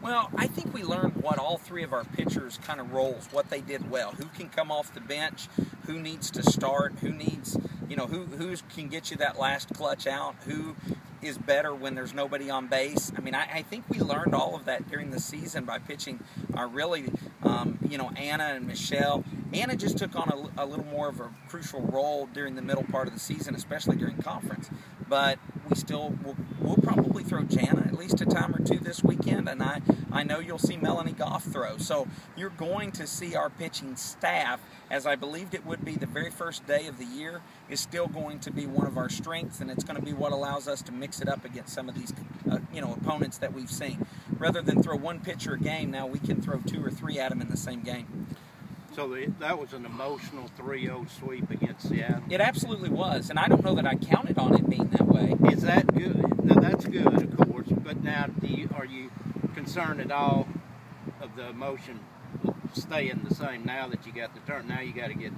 Well, I think we learned what all three of our pitchers' kind of roles, what they did well, who can come off the bench, who needs to start, who needs, who can get you that last clutch out, who is better when there's nobody on base. I mean, I think we learned all of that during the season by pitching our really, Anna and Michelle. Anna just took on a little more of a crucial role during the middle part of the season, especially during conference. But we still we'll probably throw Jana at least a time or two this weekend, and I know you'll see Melanie Goff throw. So you're going to see our pitching staff, as I believed it would be the very first day of the year, is still going to be one of our strengths, and it's going to be what allows us to mix it up against some of these opponents that we've seen. Rather than throw one pitcher a game, now we can throw 2 or 3 at them in the same game. So that was an emotional 3-0 sweep against Seattle. It absolutely was, and I don't know that I counted on it being that way. Is that good? Now that's good, of course, but now are you concerned at all of the emotion staying the same now that you got the turn? Now you got to get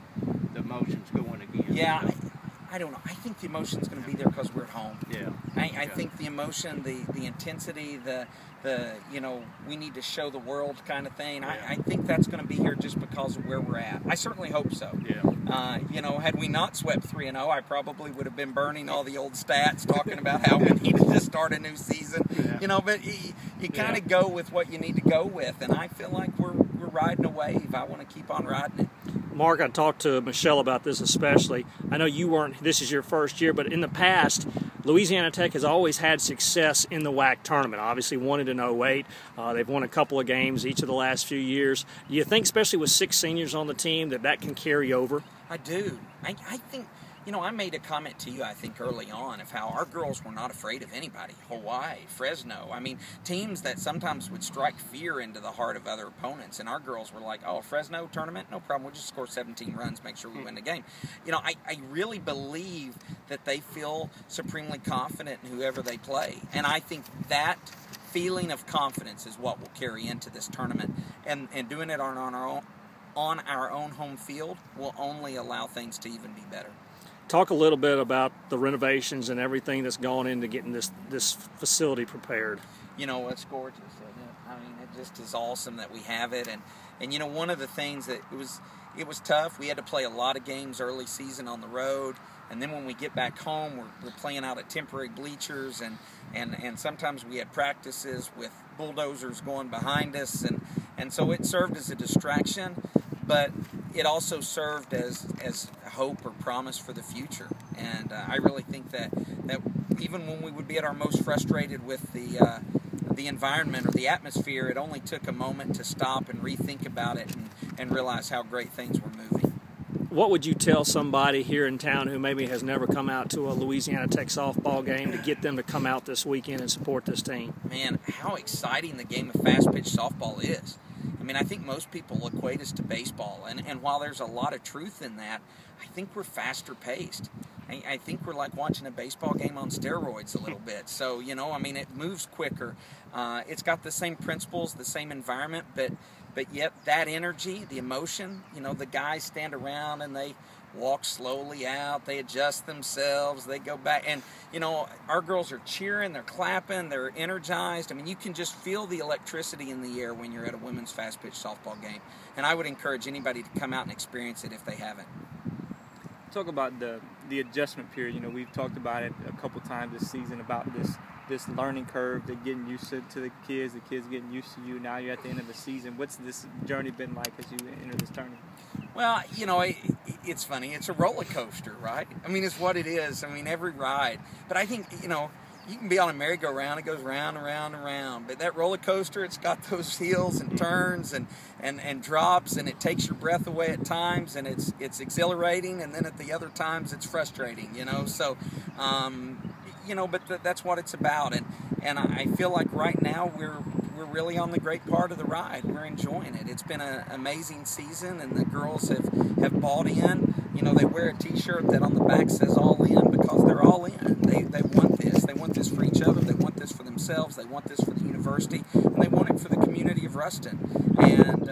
the emotions going again. Yeah, I don't know. I think the emotion's going to be there because we're at home. Yeah. I think the emotion, the intensity, the we need to show the world kind of thing. Yeah. I think that's going to be here just because of where we're at. I certainly hope so. Yeah. Had we not swept 3-0, I probably would have been burning all the old stats, talking about how we needed to start a new season. Yeah. But you kind of go with what you need to go with, and I feel like we're riding a wave. I want to keep on riding it. Mark, I talked to Michelle about this especially. I know you weren't, this is your first year, but in the past, Louisiana Tech has always had success in the WAC tournament. Obviously won it in 08. They've won a couple of games each of the last few years. Do you think, especially with 6 seniors on the team, that can carry over? I do. I think, I made a comment to you, I think, early on of how our girls were not afraid of anybody. Hawaii, Fresno. I mean, teams that sometimes would strike fear into the heart of other opponents. And our girls were like, oh, Fresno tournament? No problem. We'll just score 17 runs, make sure we win the game. I really believe that they feel supremely confident in whoever they play. And I think that feeling of confidence is what will carry into this tournament. And doing it on our own home field will only allow things to even be better. Talk a little bit about the renovations and everything that's gone into getting this facility prepared. It's gorgeous, isn't it? I mean, it just is awesome that we have it. And one of the things that it was tough. We had to play a lot of games early season on the road. And then when we get back home, we're playing out at temporary bleachers. And sometimes we had practices with bulldozers going behind us. And so it served as a distraction. But it also served as hope or promise for the future. And I really think that even when we would be at our most frustrated with the environment or the atmosphere, it only took a moment to stop and rethink about it and realize how great things were moving. What would you tell somebody here in town who maybe has never come out to a Louisiana Tech softball game to get them to come out this weekend and support this team? Man, how exciting the game of fast-pitch softball is. I mean, I think most people equate us to baseball, and while there's a lot of truth in that, I think we're faster paced. I think we're like watching a baseball game on steroids a little bit. So, it moves quicker. It's got the same principles, the same environment, but yet that energy, the emotion, the guys stand around and they walk slowly out, they adjust themselves, they go back, and our girls are cheering, they're clapping, they're energized. I mean, you can just feel the electricity in the air when you're at a women's fast pitch softball game, and I would encourage anybody to come out and experience it if they haven't. Talk about the adjustment period. We've talked about it a couple times this season about this learning curve, that getting used to the kids getting used to you. Now you're at the end of the season. What's this journey been like as you enter this tournament? Well, it's funny. It's a roller coaster, right? I mean, it's what it is. I mean, every ride. But I think, you can be on a merry-go-round. It goes round and round and round. But that roller coaster, it's got those hills and turns and drops, and it takes your breath away at times, and it's exhilarating, and then at the other times it's frustrating, So, but that's what it's about. And I feel like right now we're really on the great part of the ride. We're enjoying it. It's been an amazing season, and the girls have bought in. They wear a T-shirt that on the back says "All In" because they're all in. They want this. They want this for each other. They want this for themselves. They want this for the university, and they want it for the community of Ruston. And